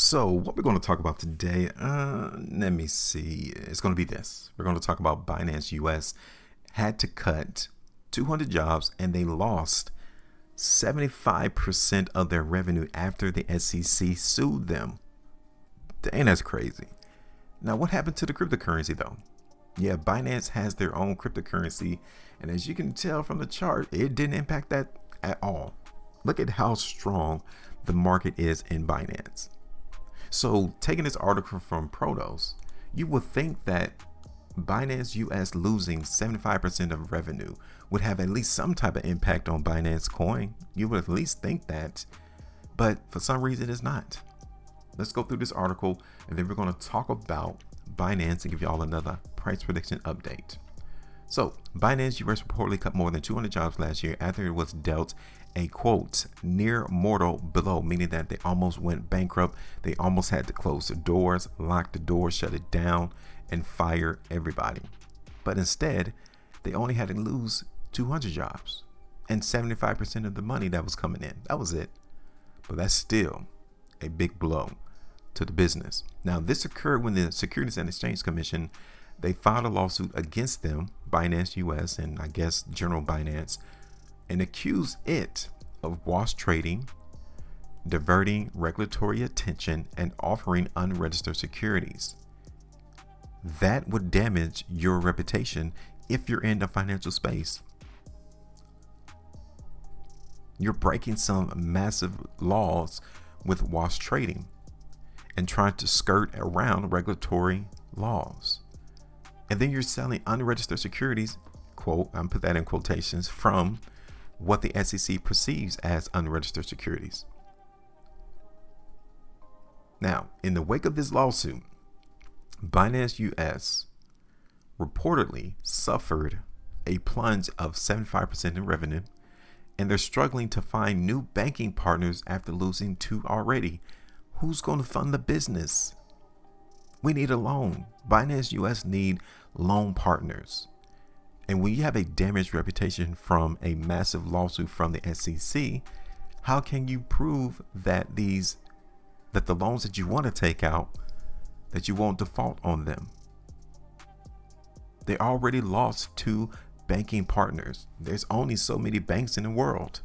So what we're going to talk about today, let me see. It's going to be this. We're going to talk about Binance US had to cut 200 jobs and they lost 75% of their revenue after the SEC sued them. Dang, that's crazy. Now, what happened to the cryptocurrency though? Yeah, Binance has their own cryptocurrency, and as you can tell from the chart, it didn't impact that at all. Look at how strong the market is in Binance. So taking this article from Protos, you would think that Binance US losing 75% of revenue would have at least some type of impact on Binance coin. You would at least think that, but for some reason it's not. Let's go through this article and then we're going to talk about Binance and give you all another price prediction update. So Binance US reportedly cut more than 200 jobs last year after it was dealt a quote near mortal blow, meaning that they almost went bankrupt. They almost had to close the doors, lock the doors, shut it down, and fire everybody. But instead, they only had to lose 200 jobs and 75% of the money that was coming in. That was it. But that's still a big blow to the business. Now, this occurred when the Securities and Exchange Commission, they filed a lawsuit against them, Binance US and I guess General Binance, and accused it of wash trading, diverting regulatory attention, and offering unregistered securities. That would damage your reputation if you're in the financial space. You're breaking some massive laws with wash trading and trying to skirt around regulatory laws. And then you're selling unregistered securities, quote, I'm put that in quotations, from what the SEC perceives as unregistered securities. Now, in the wake of this lawsuit, Binance US reportedly suffered a plunge of 75% in revenue, and they're struggling to find new banking partners after losing 2 already. Who's going to fund the business? We need a loan. Binance US need loan partners. And when you have a damaged reputation from a massive lawsuit from the SEC, how can you prove that the loans that you want to take out, that you won't default on them? They already lost 2 banking partners. There's only so many banks in the world.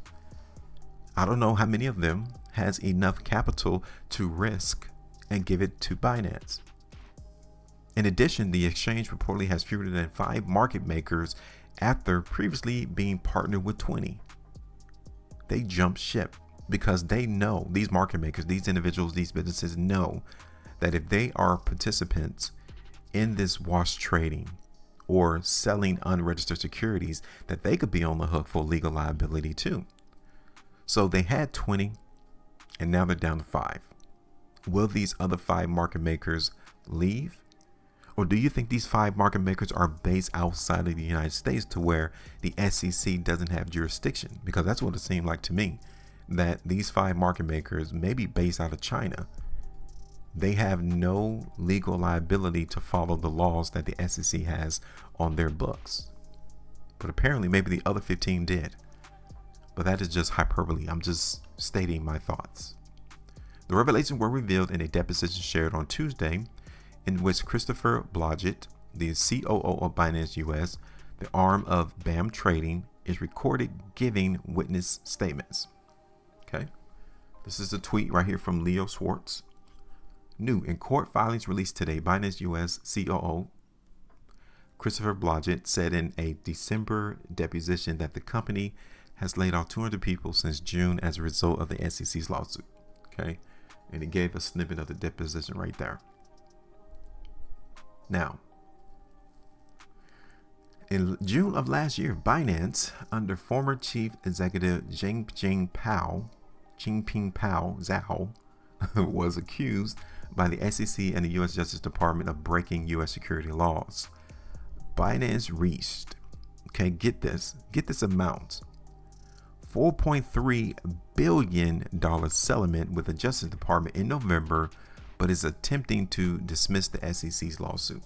I don't know how many of them has enough capital to risk and give it to Binance. In addition, the exchange reportedly has fewer than 5 market makers after previously being partnered with 20. They jumped ship because they know, these market makers, these individuals, these businesses know that if they are participants in this wash trading or selling unregistered securities, that they could be on the hook for legal liability too. So they had 20 and now they're down to 5. Will these other 5 market makers leave? Or do you think these 5 market makers are based outside of the United States to where the SEC doesn't have jurisdiction? Because that's what it seemed like to me, that these 5 market makers may be based out of China. They have no legal liability to follow the laws that the SEC has on their books. But apparently maybe the other 15 did. But that is just hyperbole. I'm just stating my thoughts. The revelations were revealed in a deposition shared on Tuesday, in which Christopher Blodgett, the COO of Binance US, the arm of BAM Trading, is recorded giving witness statements. Okay, this is a tweet right here from Leo Schwartz. New in court filings released today, Binance US COO Christopher Blodgett said in a December deposition that the company has laid off 200 people since June as a result of the SEC's lawsuit. Okay, and he gave a snippet of the deposition right there. Now, in June of last year, Binance, under former chief executive Jinping Pao Zhao, was accused by the SEC and the U.S. Justice Department of breaking U.S. security laws. Binance reached, okay, get this amount, $4.3 billion settlement with the Justice Department in November, but is attempting to dismiss the SEC's lawsuit.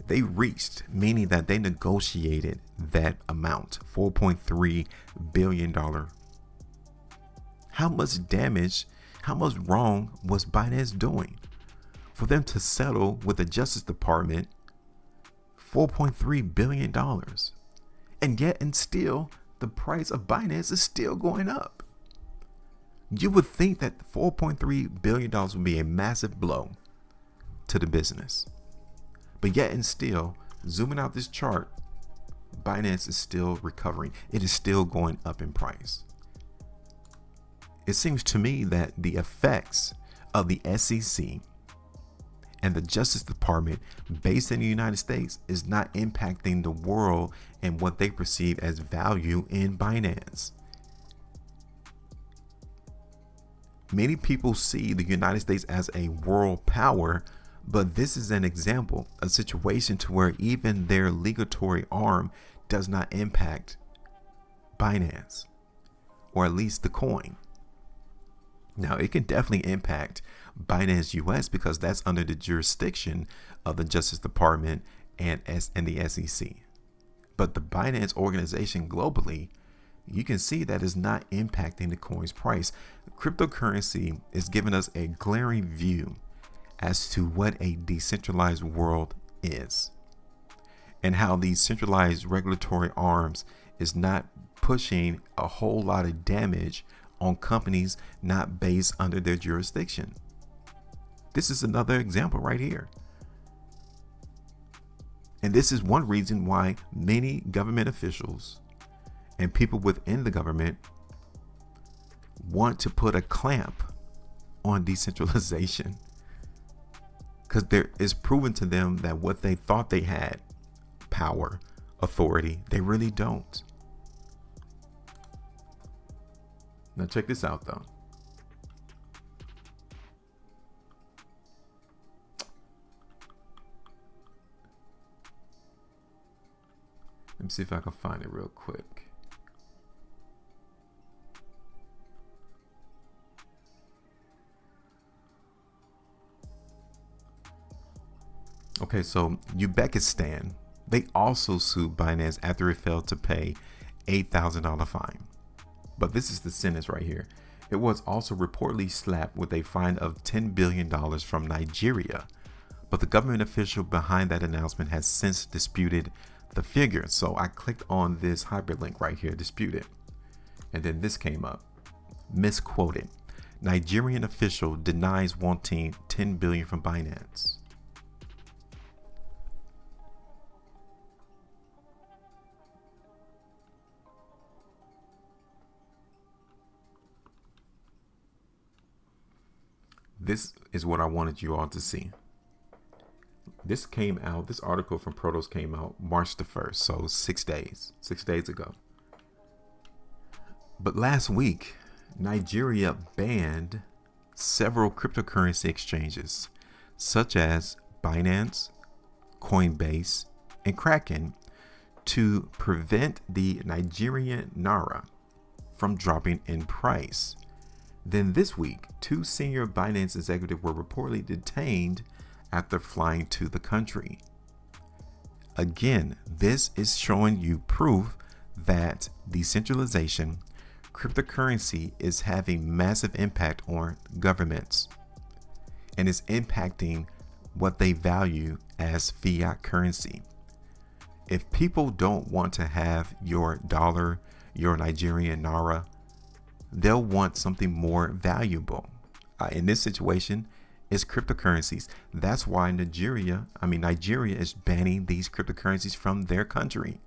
They reached, meaning that they negotiated that amount, $4.3 billion. How much damage How much wrong was Binance doing for them to settle with the Justice Department $4.3 billion? And yet, and still, the price of Binance is still going up. You would think that $4.3 billion would be a massive blow to the business. But yet, and still, zooming out this chart, Binance is still recovering. It is still going up in price. It seems to me that the effects of the SEC and the Justice Department based in the United States is not impacting the world and what they perceive as value in Binance. Many people see the United States as a world power, but this is an example, a situation to where even their legatory arm does not impact Binance, or at least the coin. Now, it can definitely impact Binance US because that's under the jurisdiction of the Justice Department and the SEC. But the Binance organization globally, you can see that is not impacting the coin's price. Cryptocurrency is giving us a glaring view as to what a decentralized world is and how these centralized regulatory arms is not pushing a whole lot of damage on companies not based under their jurisdiction. This is another example right here. And this is one reason why many government officials and people within the government want to put a clamp on decentralization, because there is proven to them that what they thought they had, power, authority, they really don't. Now check this out though. Let me see if I can find it real quick. Okay, so Uzbekistan, they also sued Binance after it failed to pay $8,000 fine. But this is the sentence right here. It was also reportedly slapped with a fine of $10 billion from Nigeria. But the government official behind that announcement has since disputed the figure. So I clicked on this hyperlink right here, disputed. And then this came up. Misquoted. Nigerian official denies wanting $10 billion from Binance. This is what I wanted you all to see. This came out, this article from Protos came out March the 1st, so 6 days ago. But last week, Nigeria banned several cryptocurrency exchanges, such as Binance, Coinbase, and Kraken, to prevent the Nigerian naira from dropping in price. Then this week, 2 senior Binance executives were reportedly detained after flying to the country. Again, this is showing you proof that decentralization, cryptocurrency is having massive impact on governments and is impacting what they value as fiat currency. If people don't want to have your dollar, your Nigerian naira, they'll want something more valuable. In this situation, it's cryptocurrencies. That's why Nigeria is banning these cryptocurrencies from their country,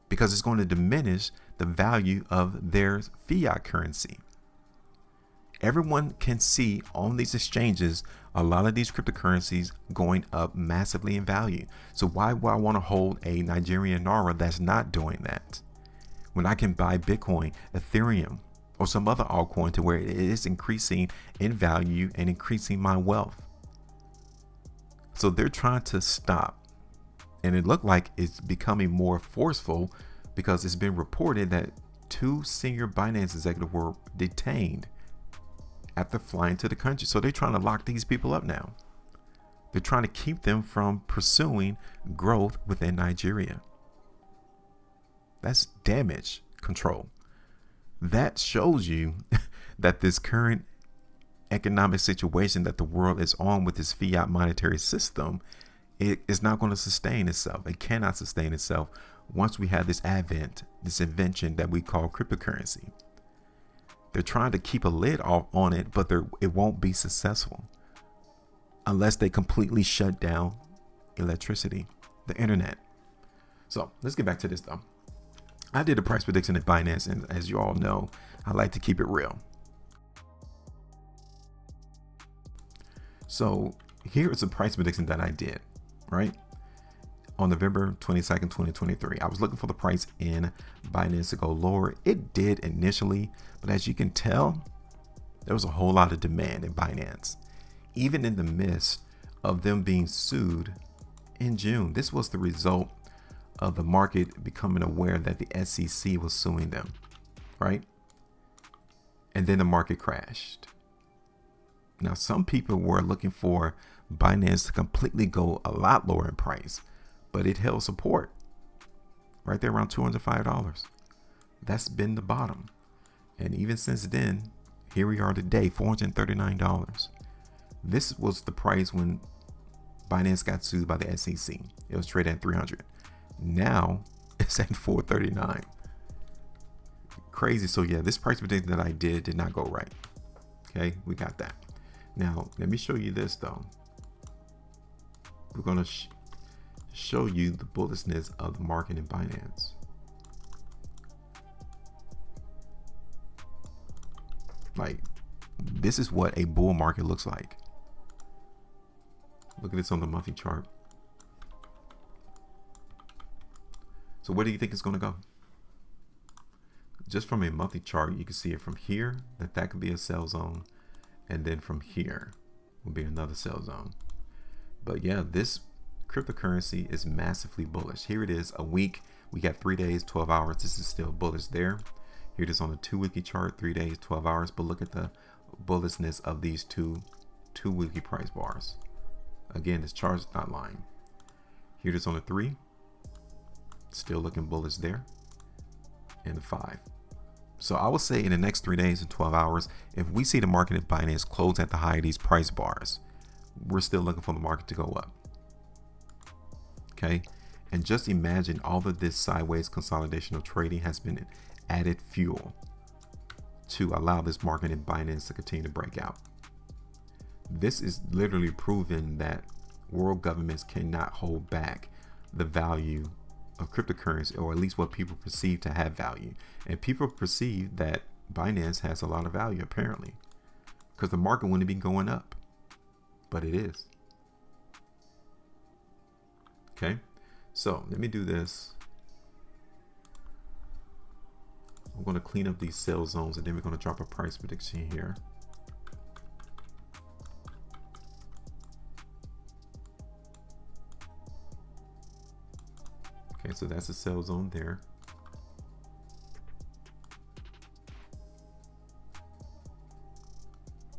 because it's going to diminish the value of their fiat currency. Everyone can see on these exchanges a lot of these cryptocurrencies going up massively in value. So why would I want to hold a Nigerian naira that's not doing that, when I can buy Bitcoin, Ethereum, or some other altcoin to where it is increasing in value and increasing my wealth? So they're trying to stop, and it looked like it's becoming more forceful, because it's been reported that 2 senior Binance executives were detained after flying to the country. So they're trying to lock these people up now. They're trying to keep them from pursuing growth within Nigeria. That's damage control. That shows you that this current economic situation that the world is on with this fiat monetary system, it is not going to sustain itself. It cannot sustain itself once we have this invention that we call cryptocurrency. They're trying to keep a lid off on it, but it won't be successful unless they completely shut down electricity, the internet. So let's get back to this though. I did a price prediction at Binance, and as you all know, I like to keep it real. So here is a price prediction that I did, right? On November 22nd, 2023. I was looking for the price in Binance to go lower. It did initially, but as you can tell, there was a whole lot of demand in Binance, even in the midst of them being sued in June. This was the result of the market becoming aware that the SEC was suing them, right? And then the market crashed. Now, some people were looking for Binance to completely go a lot lower in price, but it held support right there around $205. That's been the bottom. And even since then, here we are today, $439. This was the price when Binance got sued by the SEC. It was traded at $300. Now it's at $439. Crazy. So yeah, this price prediction that I did not go right. Okay, we got that. Now let me show you this though. We're going to show you the bullishness of the market in Binance. Like, this is what a bull market looks like. Look at this on the monthly chart. So where do you think it's going to go? Just from a monthly chart, you can see it from here, that could be a sell zone. And then from here will be another sell zone. But yeah, this cryptocurrency is massively bullish. Here it is, a week. We got 3 days, 12 hours. This is still bullish there. Here it is on the 2 weekly chart, 3 days, 12 hours. But look at the bullishness of these two weekly price bars. Again, this chart is not lying. Here it is on the 3. Still looking bullish there. And the 5. So I would say in the next 3 days and 12 hours, if we see the market at Binance close at the high of these price bars, we're still looking for the market to go up. Okay. And just imagine all of this sideways consolidation of trading has been added fuel to allow this market in Binance to continue to break out. This is literally proven that world governments cannot hold back the value of cryptocurrency, or at least what people perceive to have value. And people perceive that Binance has a lot of value, apparently, because the market wouldn't be going up, but it is. Okay, so let me do this. I'm going to clean up these sell zones, and then we're going to drop a price prediction here. Okay, so that's a sell zone there.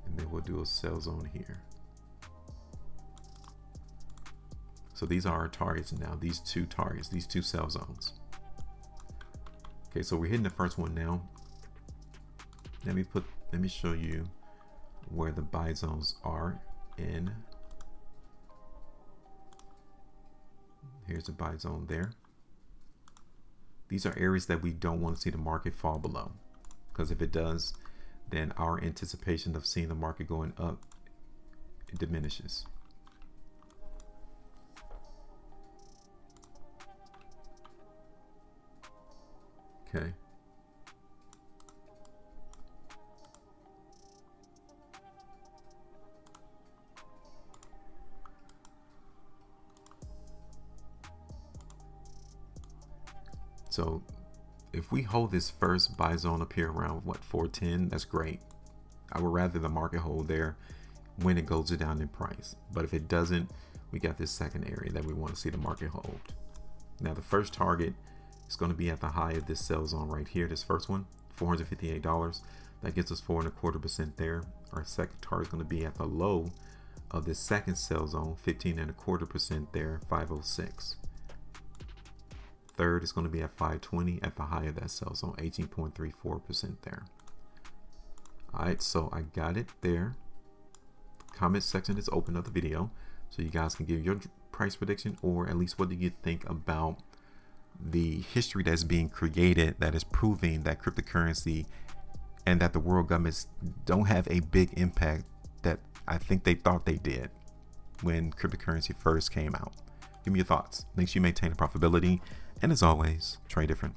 And then we'll do a sell zone here. So these are our targets now, these two targets, these two sell zones. Okay, so we're hitting the first one now. Let me show you where the buy zones are in. Here's the buy zone there. These are areas that we don't want to see the market fall below, because if it does, then our anticipation of seeing the market going up, it diminishes. Okay. So if we hold this first buy zone up here around what, 410, that's great. I would rather the market hold there when it goes down in price. But if it doesn't, we got this second area that we want to see the market hold. Now the first target is going to be at the high of this sell zone right here. This first one, $458. That gets us 4.25% there. Our second target is going to be at the low of this second sell zone, 15.25% there, 506. Third is going to be at 520 at the high of that sell zone, 18.34% there. All right, so I got it there. Comment section is open of the video, so you guys can give your price prediction, or at least what do you think about the history that's being created that is proving that cryptocurrency and that the world governments don't have a big impact that I think they thought they did when cryptocurrency first came out. Give me your thoughts. Make sure you maintain the profitability, and as always, trade different.